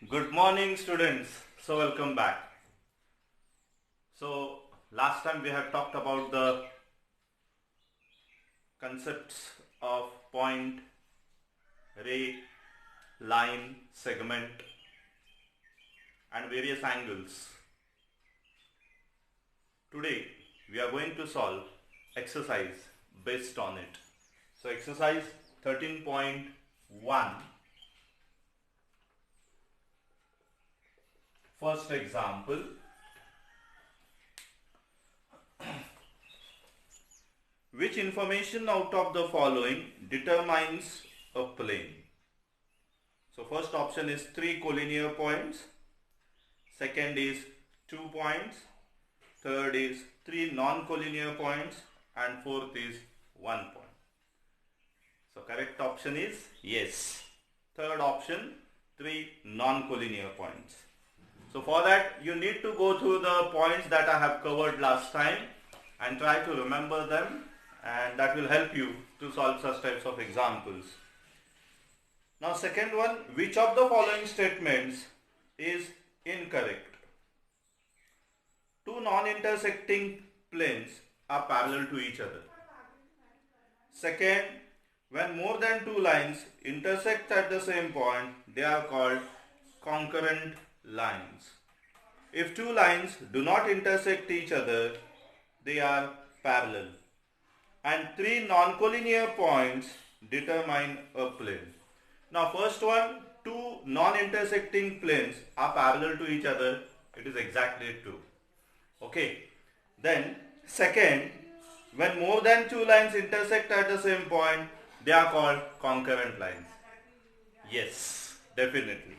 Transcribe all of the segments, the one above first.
Good morning, students. So welcome back. So last time we have talked about the concepts of point, ray, line, segment and various angles. Today we are going to solve exercise based on it. So exercise 13.1. First example. Which information out of the following determines a plane? So first option is 3 collinear points, second is 2 points, third is 3 non-collinear points and fourth is 1 point. So correct option is yes. Third option, 3 non-collinear points. So for that you need to go through the points that I have covered last time and try to remember them, and that will help you to solve such types of examples. Now second one, which of the following statements is incorrect? Two non-intersecting planes are parallel to each other. Second, when more than two lines intersect at the same point, they are called concurrent lines. If two lines do not intersect each other, they are parallel. And three non-collinear points determine a plane. Now first one, two non-intersecting planes are parallel to each other. It is exactly true. Okay. Then second, when more than two lines intersect at the same point, they are called concurrent lines. Yes, definitely.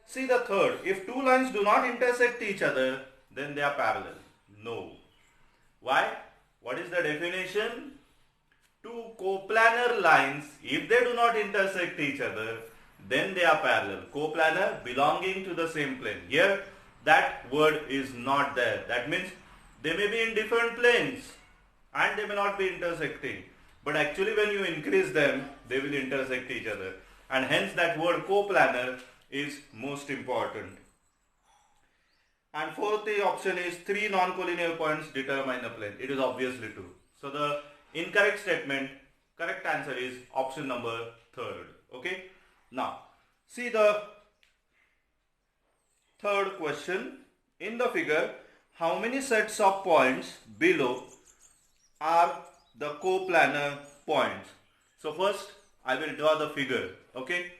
See the third, if two lines do not intersect each other, then they are parallel. No. Why? What is the definition? Two coplanar lines, if they do not intersect each other, then they are parallel. Coplanar, belonging to the same plane. Here, that word is not there. That means they may be in different planes and they may not be intersecting. But actually when you increase them, they will intersect each other. And hence that word coplanar is most important. And fourth option is three non-collinear points determine a plane. It is obviously true. So the incorrect statement, correct answer is option number third. Okay. Now see the third question. In the figure, how many sets of points below are the coplanar points? So first I will draw the figure. Okay.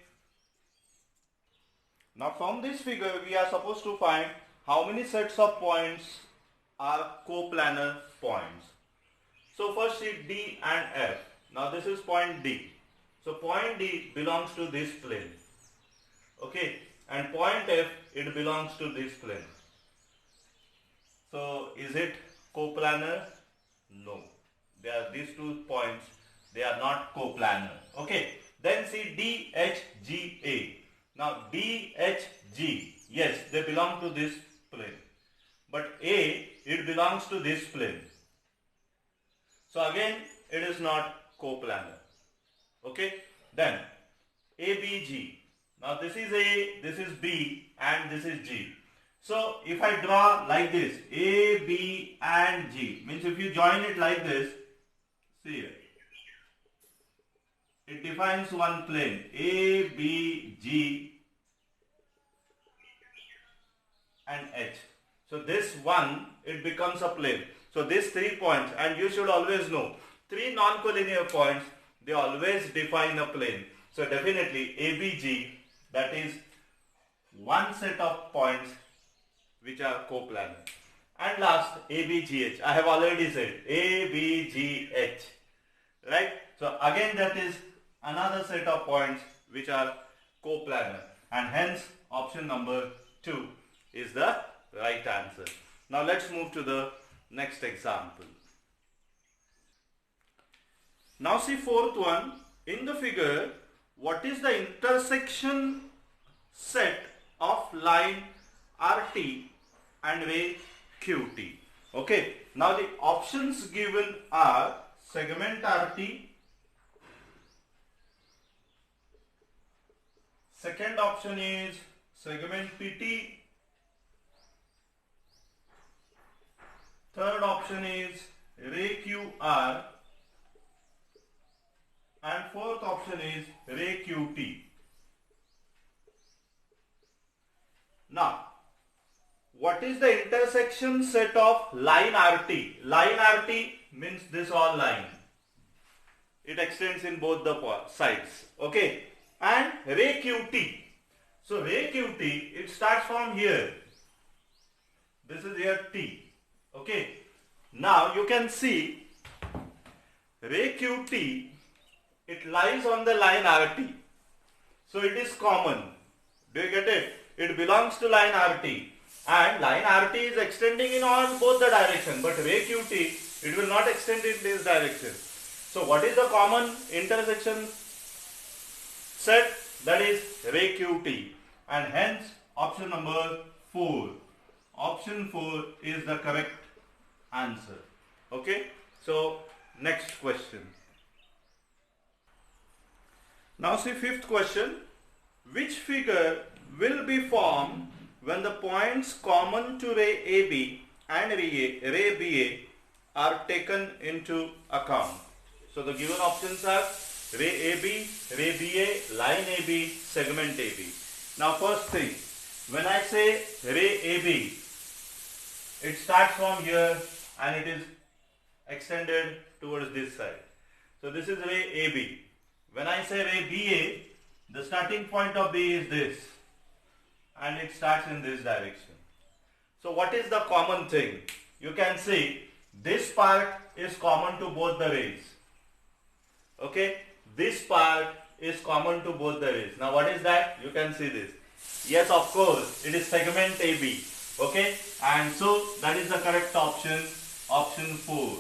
Now from this figure we are supposed to find how many sets of points are coplanar points. So first see D and F. Now this is point D. So point D belongs to this plane. Okay. And point F, it belongs to this plane. So is it coplanar? No. They are these two points. They are not coplanar. Okay. Then see D, H, G, A. Now D, H, G, yes, they belong to this plane. But A, it belongs to this plane. So again, it is not coplanar. Okay. Then ABG. Now this is A, this is B and this is G. So if I draw like this, A, B and G, means if you join it like this, see here. It defines one plane, A, B, G and H. So this one, it becomes a plane. So these 3 points, and you should always know, 3 non-collinear points, they always define a plane. So definitely ABG, that is one set of points which are coplanar. And last ABGH, I have already said ABGH, right? So again that is another set of points which are coplanar, and hence option number 2 is the right answer. Now let's move to the next example. Now see fourth one. In the figure, what is the intersection set of line RT and ray QT? Okay. Now the options given are segment RT. Second option is segment PT. Third option is ray QR. And fourth option is ray QT. Now, what is the intersection set of line RT? Line RT means this all line. It extends in both the sides. Okay. And ray QT. So ray QT, it starts from here. This is here T. Okay. Now you can see ray QT, it lies on the line RT. So it is common. Do you get it? It belongs to line RT. And line RT is extending in all both the direction. But ray QT, it will not extend in this direction. So what is the common intersection set? That is ray QT. And hence option number 4. Option 4 is the correct answer. Okay. So next question. Now see fifth question. Which figure will be formed when the points common to ray AB and ray BA are taken into account? So the given options are ray AB, ray BA, line AB, segment AB. Now first thing, when I say ray AB, it starts from here and it is extended towards this side. So this is ray AB. When I say ray BA, the starting point of B is this and it starts in this direction. So what is the common thing? You can see this part is common to both the rays. Okay, this part is common to both the rays. Now what is that? You can see this. Yes, of course, it is segment AB. Okay, and so that is the correct option, option 4.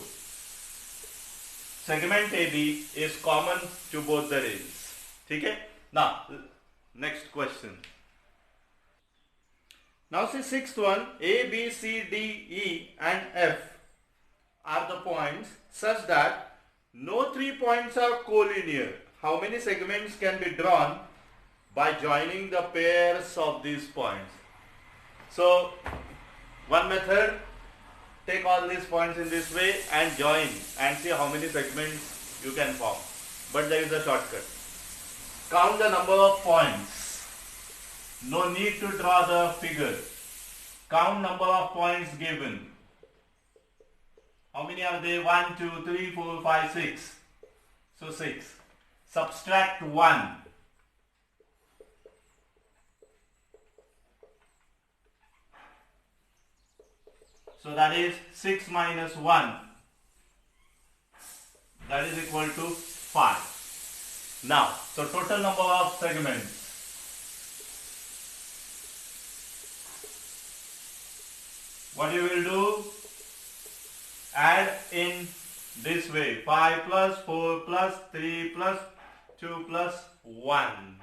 Segment AB is common to both the rays. Okay? Now, next question. Now see sixth one, A, B, C, D, E and F are the points such that no 3 points are collinear. How many segments can be drawn by joining the pairs of these points? So, one method, take all these points in this way and join and see how many segments you can form. But there is a shortcut. Count the number of points. No need to draw the figure. Count number of points given. How many are they? 1, 2, 3, 4, 5, 6. So 6. Subtract 1. So that is 6 minus 1. That is equal to 5. Now, so total number of segments. What you will do? Add in this way. 5 plus 4 plus 3 plus 2 plus 1.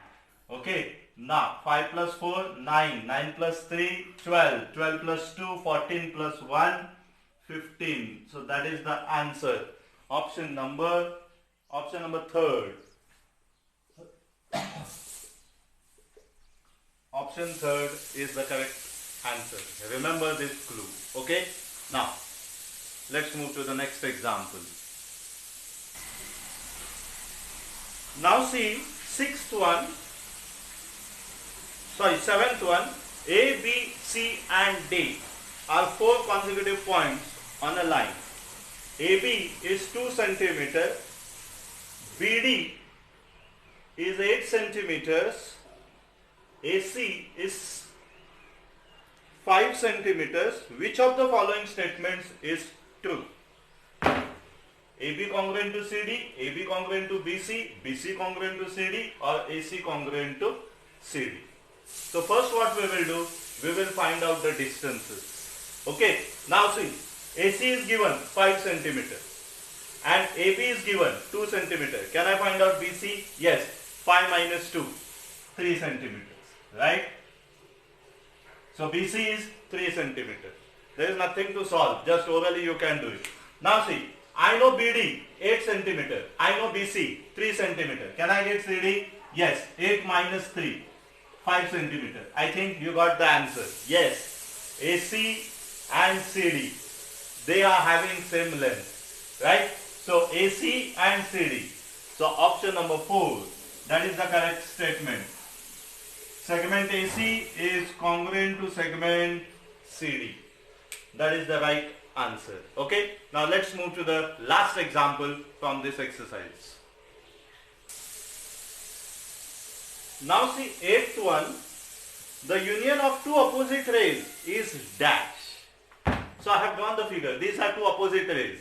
Okay. Now 5 plus 4, 9. 9 plus 3, 12. 12 plus 2, 14 plus 1, 15. So that is the answer. Option number third. Option third is the correct answer. Remember this clue. Okay. Now let's move to the next example. Now see seventh one. A, B, C and D are 4 consecutive points on a line. AB is 2 centimeter, BD is 8 centimeters, AC is 5 centimeters. Which of the following statements is true? AB congruent to CD, AB congruent to BC, BC congruent to CD, or AC congruent to CD. So first what we will do, we will find out the distances. Okay, now see, AC is given 5 centimeter and AB is given 2 centimeter. Can I find out BC? Yes, 5 minus 2, 3 centimeters, right? So BC is 3 centimeters. There is nothing to solve, just orally you can do it. Now see, I know BD 8 centimeter, I know BC 3 centimeter. Can I get CD? Yes, 8 minus 3. 5 centimeter. I think you got the answer. Yes, AC and CD, they are having same length, right? So AC and CD. So option number 4, that is the correct statement. Segment AC is congruent to segment CD. That is the right answer. Okay. Now let's move to the last example from this exercise. Now see, eighth one, the union of two opposite rays is dash. So I have drawn the figure. These are two opposite rays,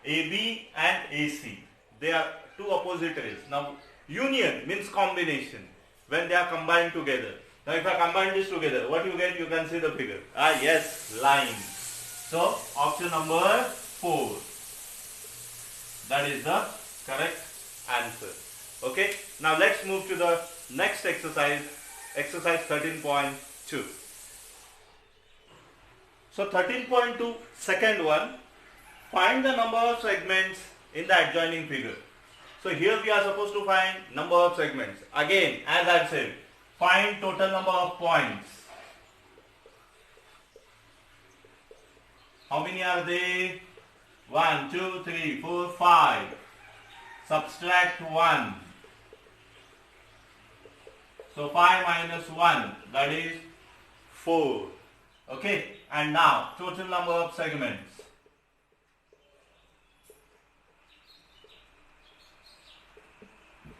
AB and AC. They are two opposite rays. Now union means combination, when they are combined together. Now if I combine this together, what you get? You can see the figure. Yes, line. So option number 4. That is the correct answer. Okay. Now let's move to the next exercise, exercise 13.2. So 13.2, second one, find the number of segments in the adjoining figure. So here we are supposed to find number of segments. Again, as I said, find total number of points. How many are they? 1, 2, 3, 4, 5. Subtract 1. So 5 minus 1, that is 4. Okay. And now total number of segments.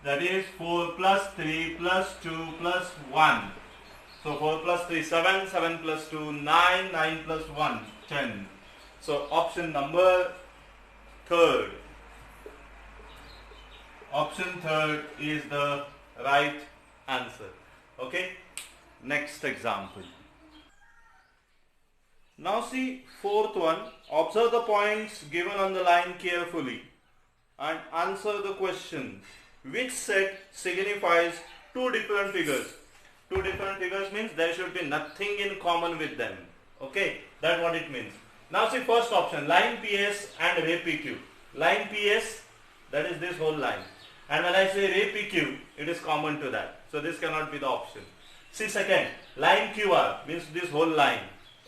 That is 4 plus 3 plus 2 plus 1. So 4 plus 3, 7, 7 plus 2, 9, 9 plus 1, 10. So option number 3rd. Option 3rd is the right answer. Okay. Next example. Now see, fourth one, observe the points given on the line carefully and answer the question. Which set signifies two different figures? Two different figures means there should be nothing in common with them. Okay, that's what it means. Now see, first option, line PS and ray PQ. Line PS, that is this whole line. And when I say ray PQ, it is common to that. So this cannot be the option. See, second, line QR means this whole line.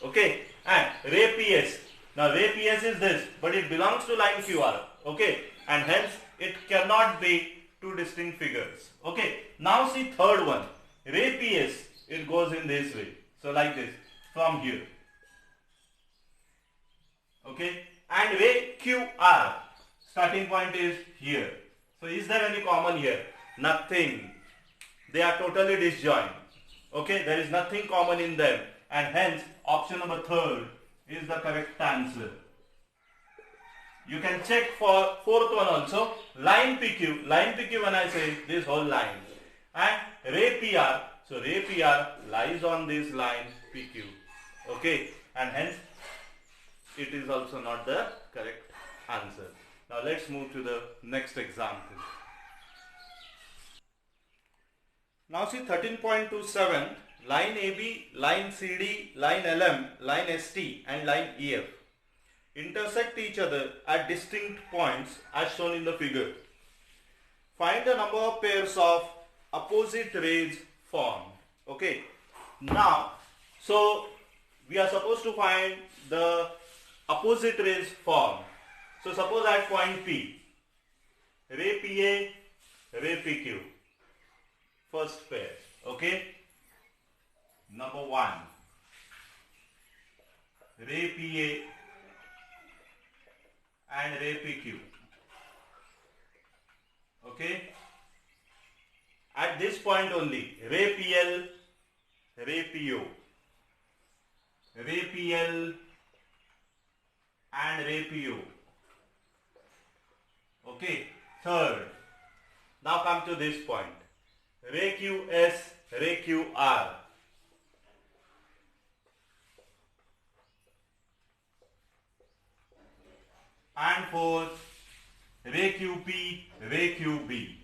Okay, and ray PS. Now ray PS is this, but it belongs to line QR. Okay, and hence it cannot be two distinct figures. Okay, now see third one, ray PS, it goes in this way. So like this, from here. Okay, and ray QR, starting point is here. So is there any common here? Nothing. They are totally disjoint. Okay, there is nothing common in them, and hence option number 3rd is the correct answer. You can check for fourth one also, line PQ. Line PQ, when I say this whole line, and ray PR. So ray PR lies on this line PQ. Okay, and hence it is also not the correct answer. Now let's move to the next example. Now see 13.27, line AB, line CD, line LM, line ST and line EF intersect each other at distinct points as shown in the figure. Find the number of pairs of opposite rays formed. Okay. Now, so we are supposed to find the opposite rays formed. So suppose at point P, ray PA, ray PQ, first pair. Okay. Number 1, ray PA and ray PQ. Okay. At this point only, ray PL, ray PO, ray PL and ray PO. Okay. Third, now come to this point, ray QS, ray QR. And fourth, ray QP, ray QB.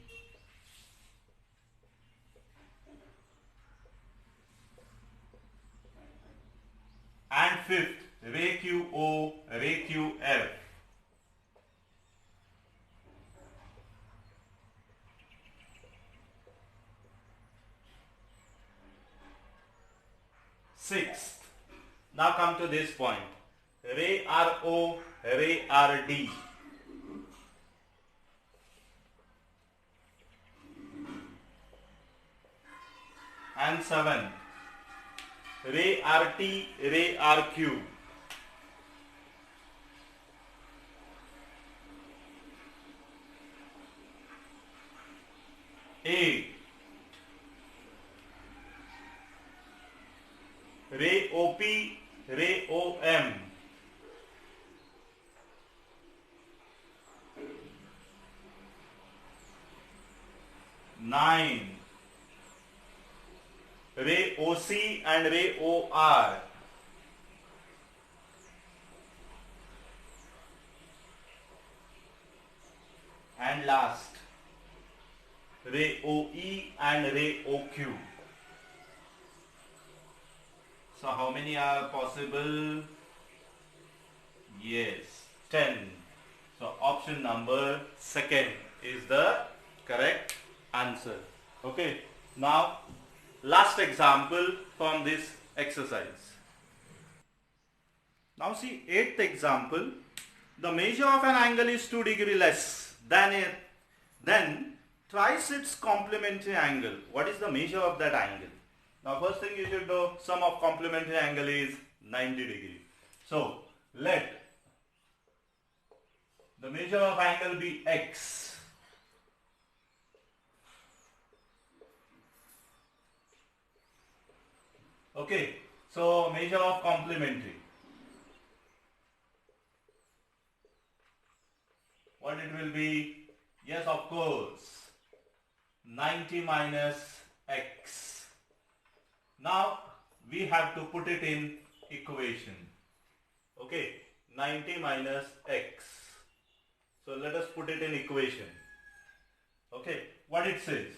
And fifth, ray QO, ray QF. Sixth. Now come to this point. Ray RO, Ray RD. And seventh. Ray RT, Ray RQ. Eight. Ray OP, Ray OM. Nine. Ray OC and Ray OR. And last, Ray OE and Ray OQ. So how many are possible? Yes, 10. So option number second is the correct answer. Okay, now last example from this exercise. Now see, eighth example. The measure of an angle is 2 degrees less than twice its complementary angle. What is the measure of that angle? Now first thing you should know, sum of complementary angle is 90 degrees. So let the measure of angle be x. Okay, so measure of complementary. What it will be? Yes, of course, 90 minus x. Now we have to put it in equation. Okay, 90 minus x. So let us put it in equation. Okay, what it says?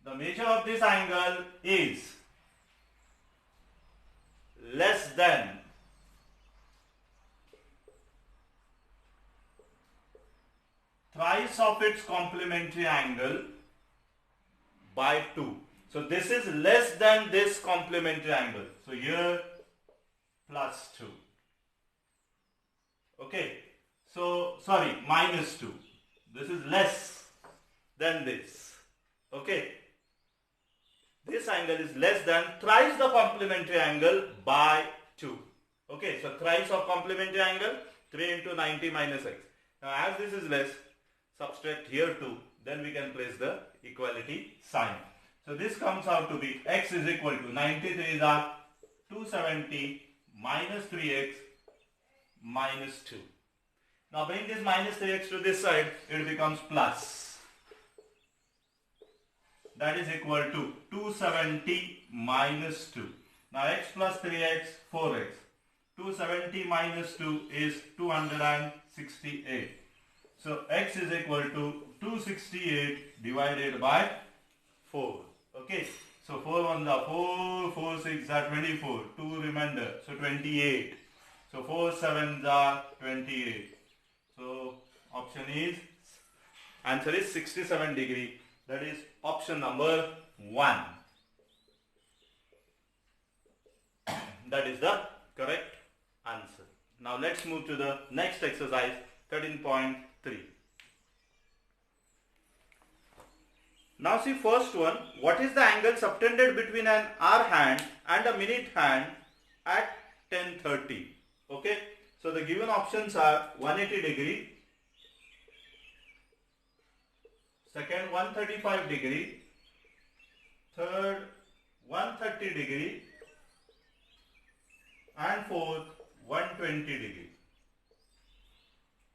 The measure of this angle is less than thrice of its complementary angle by 2. So this is less than this complementary angle. So here plus 2. Okay. So sorry, minus 2. This is less than this. Okay. This angle is less than thrice the complementary angle by 2. Okay. So thrice of complementary angle, 3 into 90 minus x. Now as this is less, subtract here 2. Then we can place the equality sign. So this comes out to be x is equal to 93 are 270 minus 3x minus 2. Now bring this minus 3x to this side, it becomes plus. That is equal to 270 minus 2. Now x plus 3x, 4x. 270 minus 2 is 268. So x is equal to 268 divided by 4. Okay, so 4 1 are 4, 4 6 are 24, 2 remainder, so 28. So 4 7 are 28. So option is, answer is 67 degree. That is option number 1. That is the correct answer. Now let's move to the next exercise, 13.3. Now see first one, what is the angle subtended between an hour hand and a minute hand at 10:30? Okay, so the given options are 180 degree, second 135 degree, third 130 degree, and fourth 120 degree.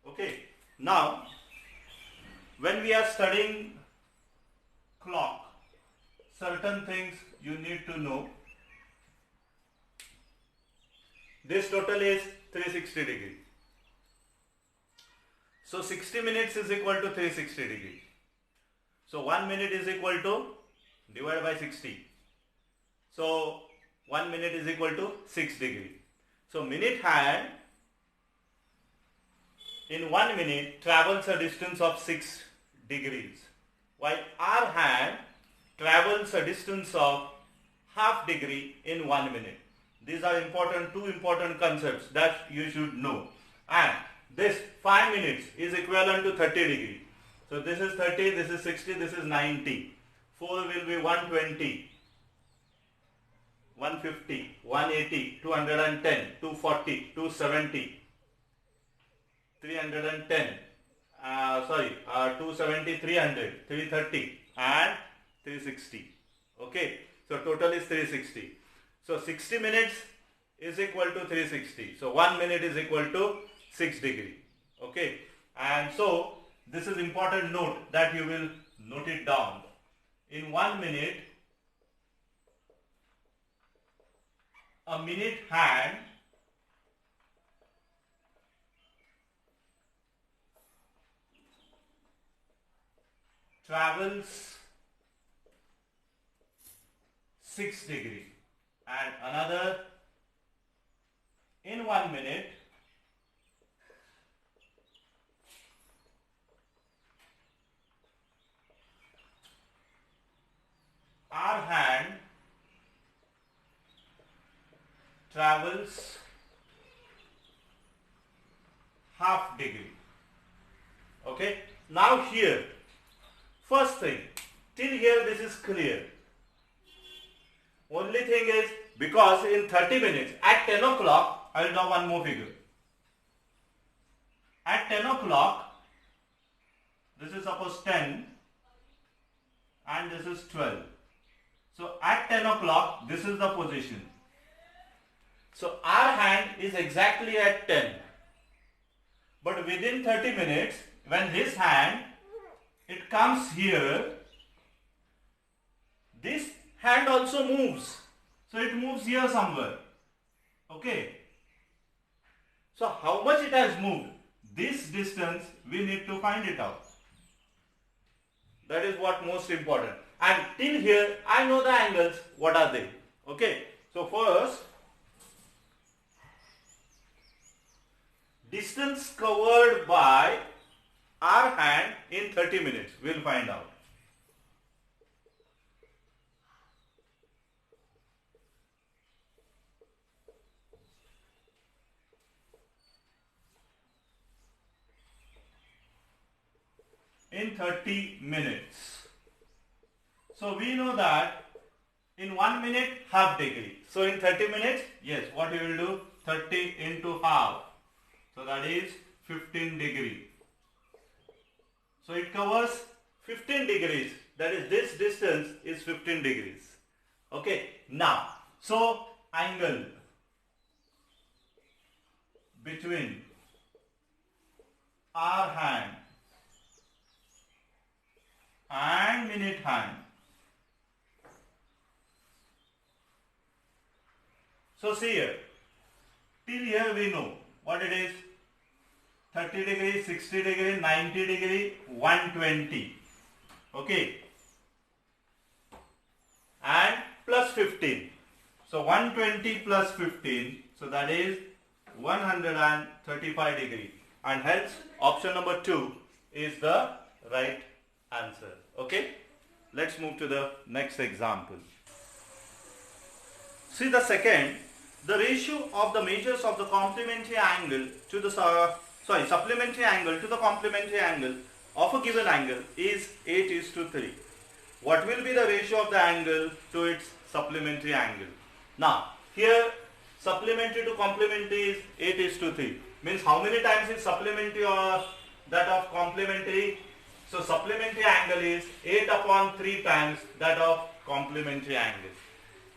Okay, now when we are studying clock, certain things you need to know. This total is 360 degree. So 60 minutes is equal to 360 degree. So 1 minute is equal to, divided by 60. So 1 minute is equal to 6 degree. So minute hand in 1 minute travels a distance of 6 degrees, while hour hand travels a distance of half degree in 1 minute. These are two important concepts that you should know. And this 5 minutes is equivalent to 30 degree. So this is 30, this is 60, this is 90. 4 will be 120, 150, 180, 210, 240, 270, 310, 270, 300, 330 and 360. Okay, so total is 360. So 60 minutes is equal to 360. So 1 minute is equal to 6 degree. Okay, and so this is important note that you will note it down. In 1 minute, a minute hand travels 6 degree, and another in 1 minute our hand travels half degree. Okay, now here, first thing, till here this is clear. Only thing is, because in 30 minutes, at 10 o'clock, I will draw one more figure. At 10 o'clock, this is suppose 10 and this is 12. So at 10 o'clock, this is the position. So our hand is exactly at 10. But within 30 minutes, when this hand, it comes here, this hand also moves. So it moves here somewhere. Okay. So how much it has moved? This distance we need to find it out. That is what most important. And till here I know the angles. What are they? Okay. So first, distance covered by our hand in 30 minutes. We will find out. In 30 minutes. So we know that in 1 minute half degree. So in 30 minutes, yes, what we will do? 30 into half. So that is 15 degree. So it covers 15 degrees. That is, this distance is 15 degrees. Okay. Now, so angle between our hand and minute hand. So see here, till here we know what it is: 30 degree, 60 degree, 90 degree, 120. Okay. And plus 15. So 120 plus 15, so that is 135 degree. And hence option number 2 is the right answer. Okay. Let's move to the next example. See the second, the ratio of the measures of the complementary angle to the supplementary angle to the complementary angle of a given angle is 8:3. What will be the ratio of the angle to its supplementary angle? Now, here supplementary to complementary is 8:3. Means how many times is supplementary or that of complementary? So supplementary angle is 8/3 times that of complementary angle.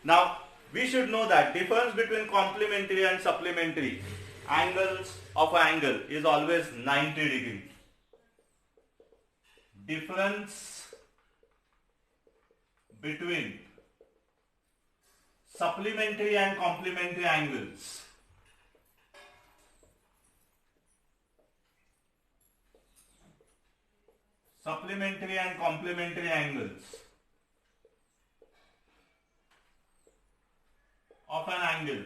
Now, we should know that difference between complementary and supplementary angles of an angle is always 90 degree. Difference between supplementary and complementary angles of an angle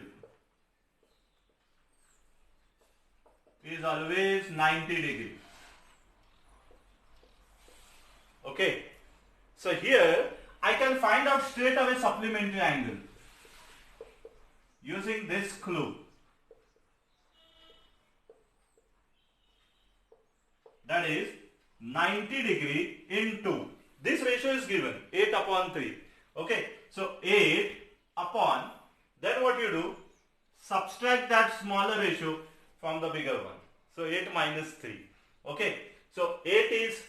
is always 90 degree. Okay. So here I can find out straight away supplementary angle. using this clue, that is 90 degree into, this ratio is given 8 upon 3. Okay, so 8 upon, then what you do, subtract that smaller ratio from the bigger one. So 8 minus 3. Okay, so 8 is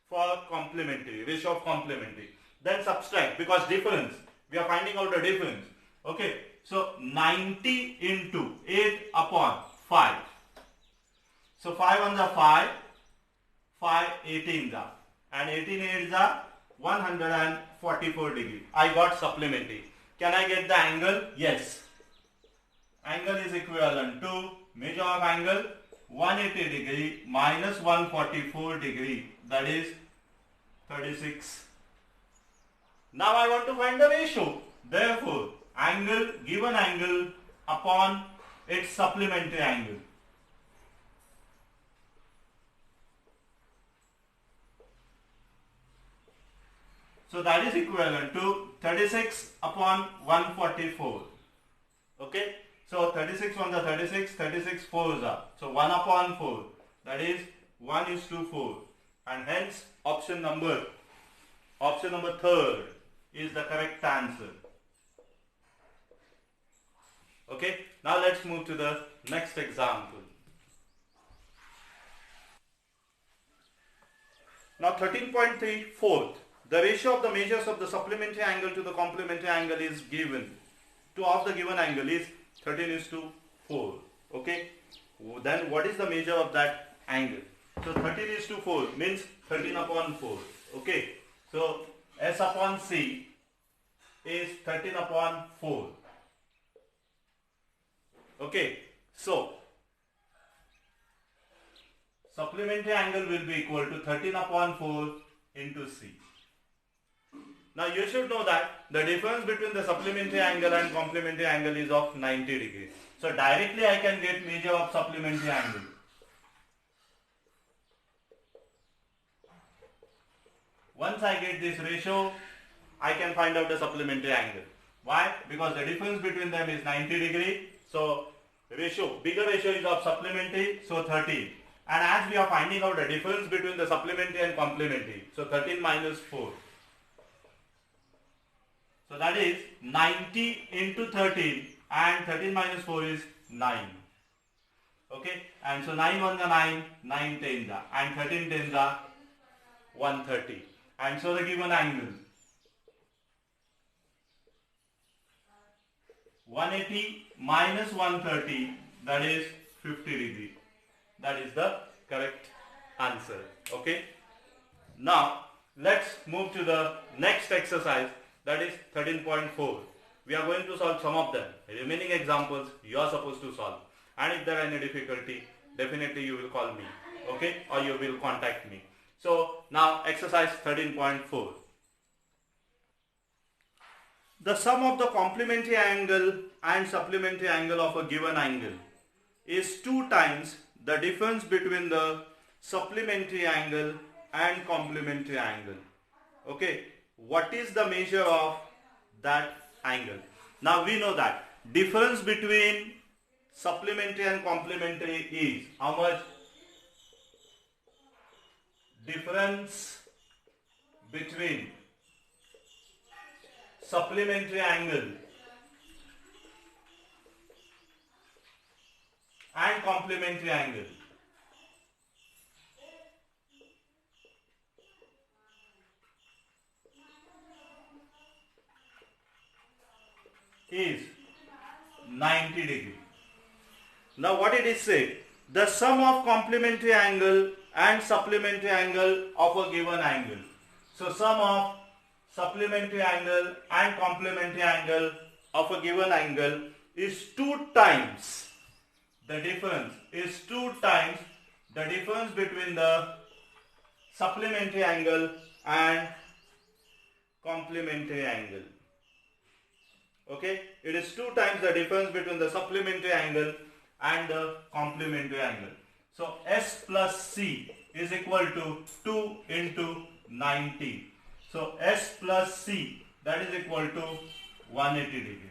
for complementary, ratio of complementary. Then subtract, because difference, we are finding out the difference. Okay, so 90 into 8 upon 5. So 5 on the 5, 5 18 the, and 18 8 the 144 degree. I got supplementary. Can I get the angle? Yes. Angle is equivalent to measure of angle 180 degree minus 144 degree, that is 36. Now I want to find the ratio. Therefore, angle, given angle upon its supplementary angle. So that is equivalent to 36 upon 144. Okay. So 36 on the 36, 36 4s are. So 1 upon 4, that is 1:4. And hence option number third is the correct answer. Okay. Now let's move to the next example. Now 13.3 fourth. The ratio of the measures of the supplementary angle to the complementary angle is given. Of the given angle is 13:4. Okay. Then what is the measure of that angle? So 13:4 means 13 upon 4. Okay. So S upon C is 13 upon 4. Okay. So supplementary angle will be equal to 13 upon 4 into C. Now you should know that the difference between the supplementary angle and complementary angle is of 90 degrees. So directly I can get measure of supplementary angle. Once I get this ratio, I can find out the supplementary angle. Why? Because the difference between them is 90 degree. So ratio, bigger ratio is of supplementary, so 13. And as we are finding out the difference between the supplementary and complementary, so 13 minus 4. So that is 90 into 13, and 13 minus 4 is 9. Okay, and so 9 1 the 9, 9 10 the, and 13 10 the 130. And so the given angle 180 minus 130, that is 50 degree. That is the correct answer. Okay. Now let's move to the next exercise, that is 13.4. We are going to solve some of them. Remaining examples you are supposed to solve. And if there are any difficulty, definitely you will call me. Okay, or you will contact me. So now exercise 13.4. The sum of the complementary angle and supplementary angle of a given angle is 2 times the difference between the supplementary angle and complementary angle. Okay, what is the measure of that angle? Now we know that difference between supplementary and complementary is how much? Difference between supplementary angle and complementary angle is 90 degree. Now what did it say? The sum of complementary angle and supplementary angle of a given angle. So sum of supplementary angle and complementary angle of a given angle is 2 times the difference between the supplementary angle and complementary angle. Okay, it is 2 times the difference between the supplementary angle and the complementary angle. So S plus C is equal to 2 into 90. So S plus C, that is equal to 180 degree.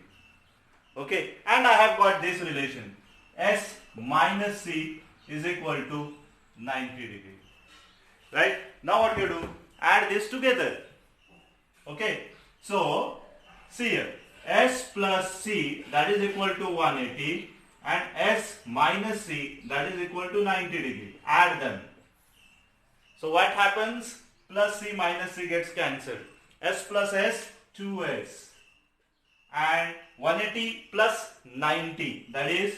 Okay, and I have got this relation, S minus C is equal to 90 degree. Right? Now what you do? Add this together. Okay, so see here, S plus C that is equal to 180 and S minus C that is equal to 90 degree. Add them. So what happens? Plus C minus C gets cancelled. S plus S, 2S. And 180 plus 90, that is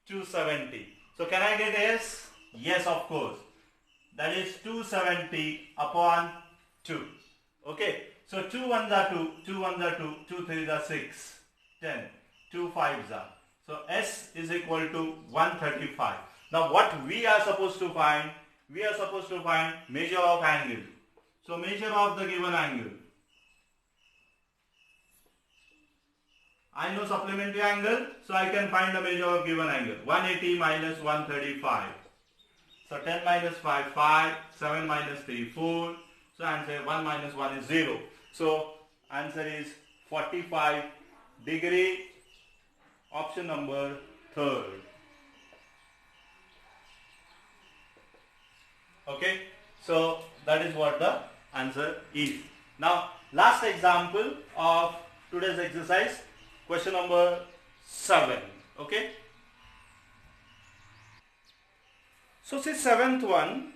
270. So can I get S? Yes, of course. That is 270 upon 2. Okay. So 2 ones are 2, 2 ones are 2, 2 threes are 6, 10, 2 fives are. So S is equal to 135. Now what we are supposed to find? We are supposed to find measure of angle. So measure of the given angle. I know supplementary angle, so I can find the measure of given angle. 180 minus 135. So 10 minus 5, 5, 7 minus 3, 4. So answer 1 minus 1 is 0. So answer is 45 degree. Option number 3rd. Okay, so that is what the answer is. Now last example of today's exercise, question number 7. Okay, so see 7th one,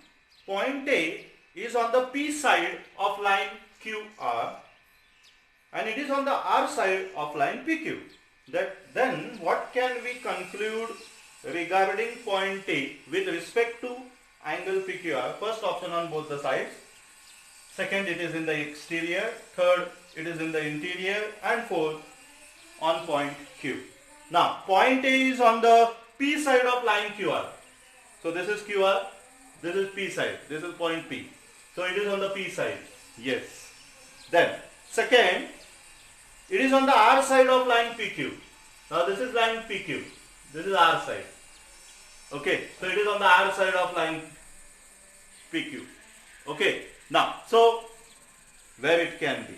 point A is on the P side of line QR and it is on the R side of line PQ. Then what can we conclude regarding point A with respect to angle PQR? First option on both the sides, second it is in the exterior, third it is in the interior, and fourth on point Q. Now point A is on the P side of line QR. So this is QR, this is P side, this is point P. So it is on the P side. Yes. Then second, it is on the R side of line PQ. Now this is line PQ, this is R side. Okay, so it is on the R side of line PQ. Okay, now so where it can be?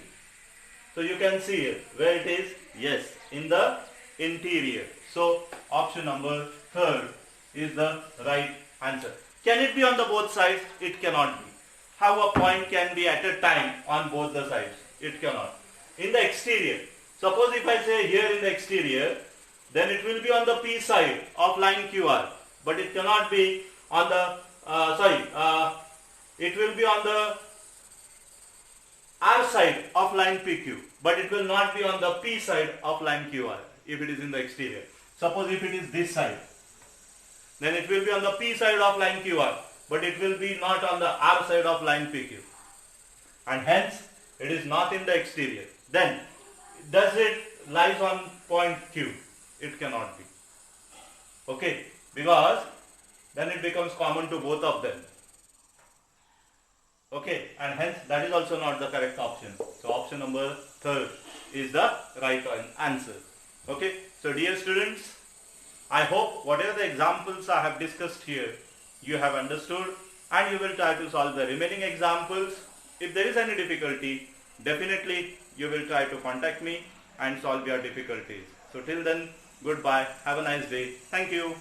So you can see here where it is. Yes, in the interior. So option number 3rd is the right answer. Can it be on the both sides? It cannot be. How a point can be at a time on both the sides? It cannot. In the exterior, suppose if I say here in the exterior, then it will be on the P side of line QR, but it cannot be on the, it will be on the R side of line PQ, but it will not be on the P side of line QR if it is in the exterior. Suppose if it is this side, then it will be on the P side of line QR, but it will be not on the R side of line PQ, and hence it is not in the exterior. Then does it lies on point Q? It cannot be. Okay, because then it becomes common to both of them. Okay, and hence that is also not the correct option. So option number 3rd is the right answer. Okay, so dear students, I hope whatever the examples I have discussed here, you have understood and you will try to solve the remaining examples. If there is any difficulty, definitely you will try to contact me and solve your difficulties. So till then, goodbye, have a nice day, thank you.